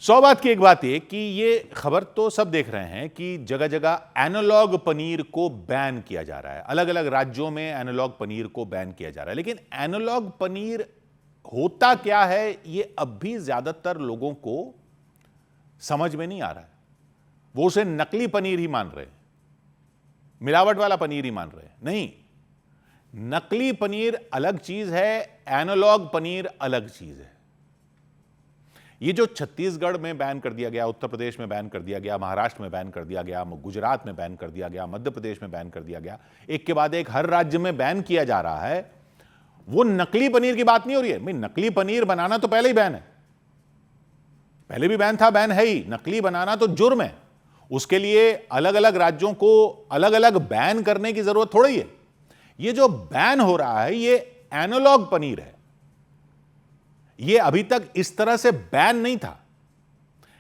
सौ बात की एक बात ये कि ये खबर तो सब देख रहे हैं कि जगह जगह एनालॉग पनीर को बैन किया जा रहा है। अलग अलग राज्यों में एनालॉग पनीर को बैन किया जा रहा है, लेकिन एनालॉग पनीर होता क्या है ये अब भी ज्यादातर लोगों को समझ में नहीं आ रहा है। वो उसे नकली पनीर ही मान रहे हैं, मिलावट वाला पनीर ही मान रहे हैं। नहीं, नकली पनीर अलग चीज है, एनालॉग पनीर अलग चीज है। ये जो छत्तीसगढ़ में बैन कर दिया गया, उत्तर प्रदेश में बैन कर दिया गया, महाराष्ट्र में बैन कर दिया गया, गुजरात में बैन कर दिया गया, मध्य प्रदेश में बैन कर दिया गया, एक के बाद एक हर राज्य में बैन किया जा रहा है, वो नकली पनीर की बात नहीं हो रही है। भाई, नकली पनीर बनाना तो पहले ही बैन है, पहले भी बैन था, बैन है ही। नकली बनाना तो जुर्म है, उसके लिए अलग अलग राज्यों को अलग अलग बैन करने की जरूरत थोड़ी है। ये जो बैन हो रहा है ये एनालॉग पनीर है। ये अभी तक इस तरह से बैन नहीं था,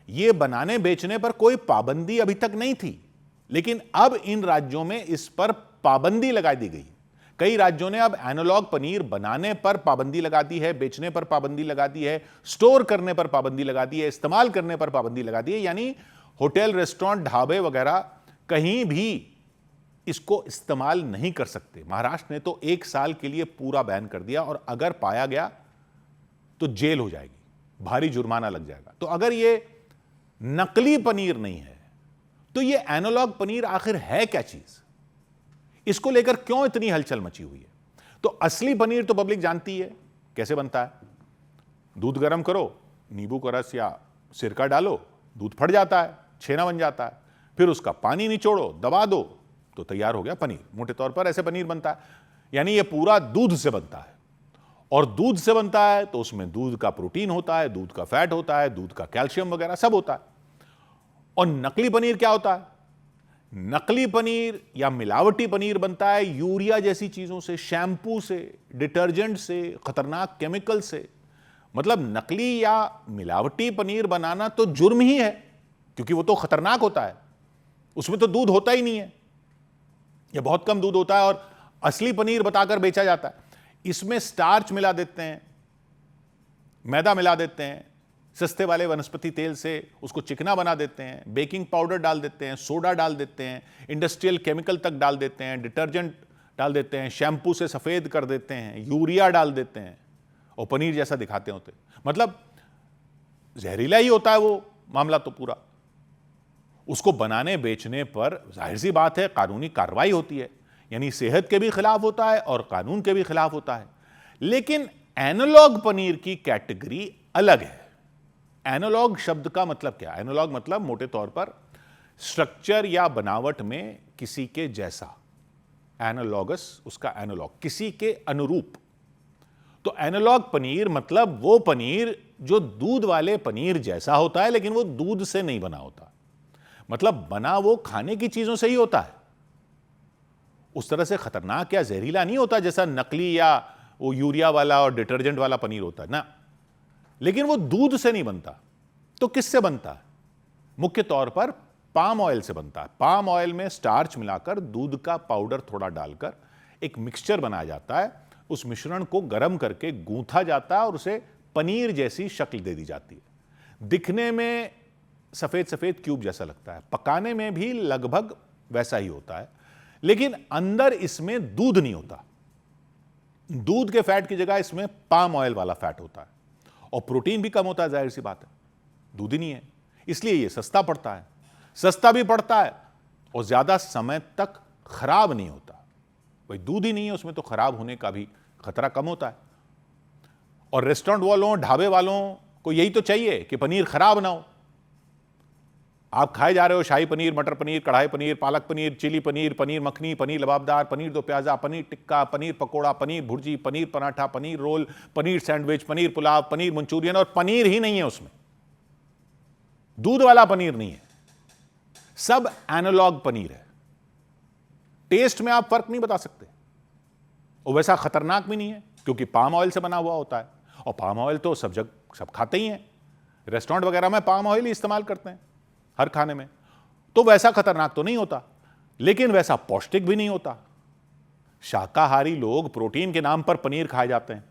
ये बनाने बेचने पर कोई पाबंदी अभी तक नहीं थी, लेकिन अब इन राज्यों में इस पर पाबंदी लगा दी गई। कई राज्यों ने अब एनालॉग पनीर बनाने पर पाबंदी लगा दी है, बेचने पर पाबंदी लगा दी है, स्टोर करने पर पाबंदी लगा दी है, इस्तेमाल करने पर पाबंदी लगा दी है। यानी होटल, रेस्टोरेंट, ढाबे वगैरह कहीं भी इसको इस्तेमाल नहीं कर सकते। महाराष्ट्र ने तो 1 साल के लिए पूरा बैन कर दिया, और अगर पाया गया तो जेल हो जाएगी, भारी जुर्माना लग जाएगा। तो अगर ये नकली पनीर नहीं है तो ये एनालॉग पनीर आखिर है क्या चीज? इसको लेकर क्यों इतनी हलचल मची हुई है? तो असली पनीर तो पब्लिक जानती है कैसे बनता है। दूध गर्म करो, नींबू का रस या सिरका डालो, दूध फट जाता है, छेना बन जाता है, फिर उसका पानी निचोड़ो, दबा दो, तो तैयार हो गया पनीर। मोटे तौर पर ऐसे पनीर बनता है। यानी ये पूरा दूध से बनता है, और दूध से बनता है तो उसमें दूध का प्रोटीन होता है, दूध का फैट होता है, दूध का कैल्शियम वगैरह सब होता है। और नकली पनीर क्या होता है? नकली पनीर या मिलावटी पनीर बनता है यूरिया जैसी चीजों से, शैम्पू से, डिटर्जेंट से, खतरनाक केमिकल से। मतलब नकली या मिलावटी पनीर बनाना तो जुर्म ही है, क्योंकि वो तो खतरनाक होता है, उसमें तो दूध होता ही नहीं है या बहुत कम दूध होता है, और असली पनीर बताकर बेचा जाता है। इसमें स्टार्च मिला देते हैं, मैदा मिला देते हैं, सस्ते वाले वनस्पति तेल से उसको चिकना बना देते हैं, बेकिंग पाउडर डाल देते हैं, सोडा डाल देते हैं, इंडस्ट्रियल केमिकल तक डाल देते हैं, डिटर्जेंट डाल देते हैं, शैम्पू से सफेद कर देते हैं, यूरिया डाल देते हैं, और पनीर जैसा दिखाते होते। मतलब जहरीला ही होता है वो मामला तो पूरा। उसको बनाने बेचने पर जाहिर सी बात है कानूनी कार्रवाई होती है, यानी सेहत के भी खिलाफ होता है और कानून के भी खिलाफ होता है। लेकिन एनालॉग पनीर की कैटेगरी अलग है। एनालॉग शब्द का मतलब क्या? एनालॉग मतलब मोटे तौर पर स्ट्रक्चर या बनावट में किसी के जैसा, एनालॉगस उसका एनालॉग, किसी के अनुरूप। तो एनालॉग पनीर मतलब वो पनीर जो दूध वाले पनीर जैसा होता है, लेकिन वो दूध से नहीं बना होता। मतलब बना वो खाने की चीजों से ही होता है, उस तरह से खतरनाक या जहरीला नहीं होता जैसा नकली या वो यूरिया वाला और डिटर्जेंट वाला पनीर होता है ना। लेकिन वो दूध से नहीं बनता। तो किससे बनता है? मुख्य तौर पर पाम ऑयल से बनता है। पाम ऑयल में स्टार्च मिलाकर, दूध का पाउडर थोड़ा डालकर एक मिक्सचर बनाया जाता है। उस मिश्रण को गर्म करके गूंथा जाता है और उसे पनीर जैसी शक्ल दे दी जाती है। दिखने में सफेद सफेद क्यूब जैसा लगता है, पकाने में भी लगभग वैसा ही होता है, लेकिन अंदर इसमें दूध नहीं होता। दूध के फैट की जगह इसमें पाम ऑयल वाला फैट होता है, और प्रोटीन भी कम होता है, जाहिर सी बात है, दूध ही नहीं है। इसलिए यह सस्ता पड़ता है, सस्ता भी पड़ता है, और ज्यादा समय तक खराब नहीं होता। भाई दूध ही नहीं है उसमें, तो खराब होने का भी खतरा कम होता है। और रेस्टोरेंट वालों, ढाबे वालों को यही तो चाहिए कि पनीर खराब ना हो। आप खाए जा रहे हो शाही पनीर, मटर paneer, kadai paneer, palak paneer, chilli paneer, paneer makhani, paneer lababdar, paneer do pyaza, paneer tikka, paneer pakora, paneer bhurji, paneer paratha, paneer roll, paneer sandwich, paneer pulao, paneer Manchurian, और पनीर ही नहीं है उसमें, दूध वाला पनीर नहीं है, सब एनालॉग पनीर है। टेस्ट में आप फर्क नहीं बता सकते, और वैसा खतरनाक भी नहीं है क्योंकि पाम ऑयल से बना हुआ होता है, और पाम ऑयल तो सब जगह सब खाते ही हैं। रेस्टोरेंट वगैरह में पाम ऑयल ही इस्तेमाल करते हैं हर खाने में, तो वैसा खतरनाक तो नहीं होता, लेकिन वैसा पौष्टिक भी नहीं होता। शाकाहारी लोग प्रोटीन के नाम पर पनीर खाए जाते हैं,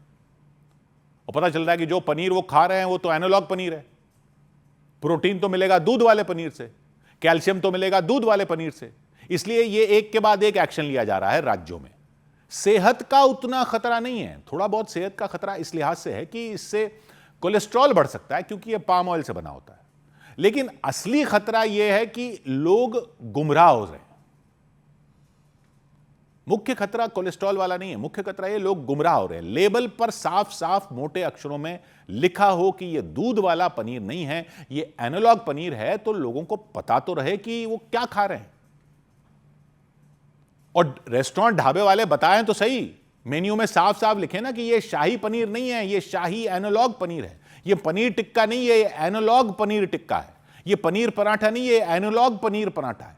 और पता चल रहा है कि जो पनीर वो खा रहे हैं वो तो एनालॉग पनीर है। प्रोटीन तो मिलेगा दूध वाले पनीर से, कैल्शियम तो मिलेगा दूध वाले पनीर से। इसलिए ये एक के बाद एक एक्शन लिया जा रहा है राज्यों में। सेहत का उतना खतरा नहीं है, थोड़ा बहुत सेहत का खतरा इस लिहाज से है कि इससे कोलेस्ट्रॉल बढ़ सकता है क्योंकि यह पाम ऑयल से बना होता है, लेकिन असली खतरा यह है कि लोग गुमराह हो रहे हैं। मुख्य खतरा कोलेस्ट्रॉल वाला नहीं है, मुख्य खतरा ये लोग गुमराह हो रहे हैं। लेबल पर साफ साफ मोटे अक्षरों में लिखा हो कि ये दूध वाला पनीर नहीं है, ये एनालॉग पनीर है, तो लोगों को पता तो रहे कि वो क्या खा रहे हैं। और रेस्टोरेंट ढाबे वाले बताएं तो सही, मेन्यू में साफ साफ लिखे ना कि ये शाही पनीर नहीं है, ये शाही एनालॉग पनीर है, ये पनीर टिक्का नहीं है, ये एनालॉग पनीर टिक्का है, ये पनीर पराठा नहीं है, ये एनालॉग पनीर पराठा है।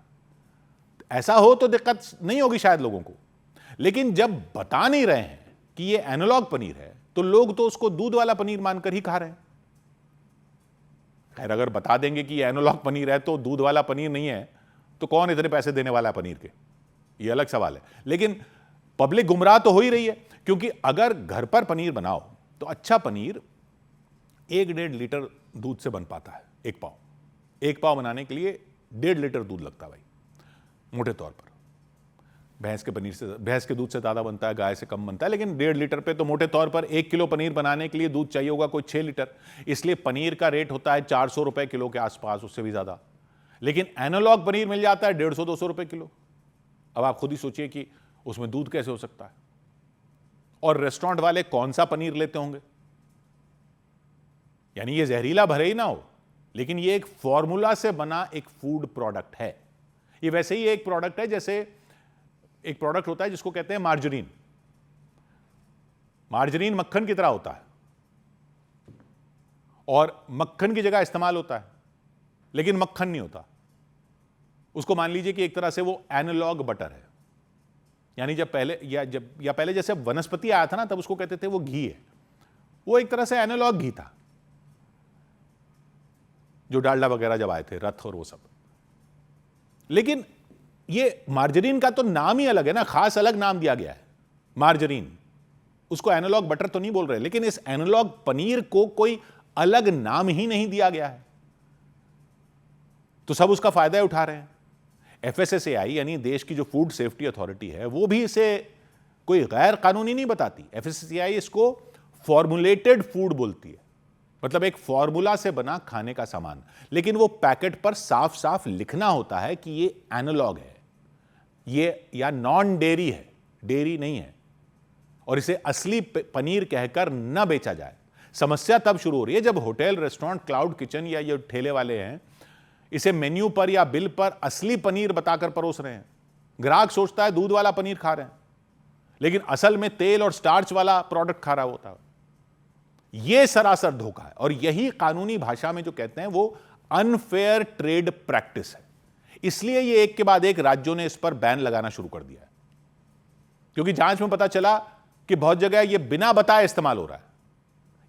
ऐसा हो तो दिक्कत नहीं होगी शायद लोगों को, लेकिन जब बता नहीं रहे हैं कि ये एनालॉग पनीर है तो लोग तो उसको दूध वाला पनीर मानकर ही खा रहे हैं। खैर, अगर बता देंगे कि ये एनालॉग पनीर है तो दूध वाला पनीर नहीं है, तो कौन इतने पैसे देने वाला है पनीर के, ये अलग सवाल है। लेकिन पब्लिक गुमराह तो हो ही रही है, क्योंकि अगर घर पर पनीर बनाओ तो अच्छा पनीर 1-1.5 लीटर दूध से बन पाता है। एक पाव बनाने के लिए 1.5 लीटर दूध लगता है भाई, मोटे तौर पर। भैंस के दूध से ज़्यादा बनता है, गाय से कम बनता है, लेकिन 1.5 लीटर पे तो मोटे तौर पर 1 किलो पनीर बनाने के लिए दूध चाहिए होगा कोई 6 लीटर। इसलिए पनीर का रेट होता है 400 रुपए किलो के आसपास, उससे भी ज़्यादा। लेकिन एनालॉग पनीर मिल जाता है 150-200 रुपए किलो। अब आप खुद ही सोचिए कि उसमें दूध कैसे हो सकता है। और रेस्टोरेंट वाले कौन सा पनीर लेते होंगे? यानी ये जहरीला भले ही ना हो, लेकिन ये एक फॉर्मूला से बना एक फूड प्रोडक्ट है। ये वैसे ही एक प्रोडक्ट है जैसे एक प्रोडक्ट होता है जिसको कहते हैं मार्जरीन। मार्जरीन मक्खन की तरह होता है और मक्खन की जगह इस्तेमाल होता है, लेकिन मक्खन नहीं होता। उसको मान लीजिए कि एक तरह से वो एनालॉग बटर है। यानी जब पहले जैसे वनस्पति आया था ना, तब उसको कहते थे वो घी है। वो एक तरह से एनालॉग घी था, जो डालडा वगैरह जब आए थे, रथ और वो सब। लेकिन ये मार्जरीन का तो नाम ही अलग है ना, खास अलग नाम दिया गया है मार्जरीन। उसको एनालॉग बटर तो नहीं बोल रहे, लेकिन इस एनालॉग पनीर को कोई अलग नाम ही नहीं दिया गया है, तो सब उसका फायदा उठा रहे हैं। एफएसएसएआई यानी देश की जो फूड सेफ्टी अथॉरिटी है, वो भी इसे कोई गैर कानूनी नहीं बताती। एफएसएसएआई इसको फॉर्मुलेटेड फूड बोलती है, मतलब एक फॉर्मूला से बना खाने का सामान। लेकिन वो पैकेट पर साफ साफ लिखना होता है कि ये एनालॉग है, ये या नॉन डेयरी है, डेयरी नहीं है, और इसे असली पनीर कहकर न बेचा जाए। समस्या तब शुरू हो रही है जब होटल, रेस्टोरेंट, क्लाउड किचन या ये ठेले वाले हैं, इसे मेन्यू पर या बिल पर असली पनीर बताकर परोस रहे हैं। ग्राहक सोचता है दूध वाला पनीर खा रहे हैं, लेकिन असल में तेल और स्टार्च वाला प्रोडक्ट खा रहा होता है। यह सरासर धोखा है, और यही कानूनी भाषा में जो कहते हैं वो अनफेयर ट्रेड प्रैक्टिस है। इसलिए ये एक के बाद एक राज्यों ने इस पर बैन लगाना शुरू कर दिया है, क्योंकि जांच में पता चला कि बहुत जगह ये बिना बताए इस्तेमाल हो रहा है।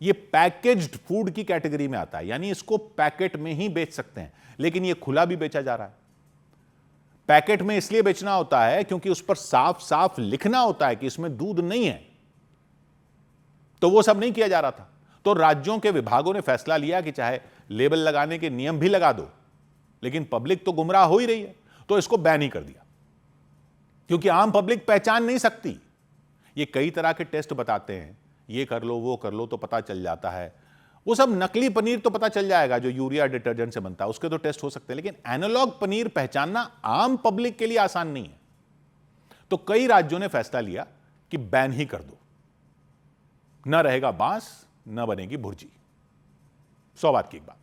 ये पैकेज्ड फूड की कैटेगरी में आता है, यानी इसको पैकेट में ही बेच सकते हैं, लेकिन ये खुला भी बेचा जा रहा है। पैकेट में इसलिए बेचना होता है क्योंकि उस पर साफ साफ लिखना होता है कि इसमें दूध नहीं है, तो वो सब नहीं किया जा रहा था। तो राज्यों के विभागों ने फैसला लिया कि चाहे लेबल लगाने के नियम भी लगा दो, लेकिन पब्लिक तो गुमराह हो ही रही है, तो इसको बैन ही कर दिया, क्योंकि आम पब्लिक पहचान नहीं सकती। ये कई तरह के टेस्ट बताते हैं, ये कर लो वो कर लो तो पता चल जाता है। वो सब नकली पनीर तो पता चल जाएगा जो यूरिया डिटर्जेंट से बनता है, उसके तो टेस्ट हो सकते हैं, लेकिन एनालॉग पनीर पहचानना आम पब्लिक के लिए आसान नहीं है। तो कई राज्यों ने फैसला लिया कि बैन ही कर दो, न रहेगा बांस, न बनेगी भुर्जी। 100 बात की एक बात।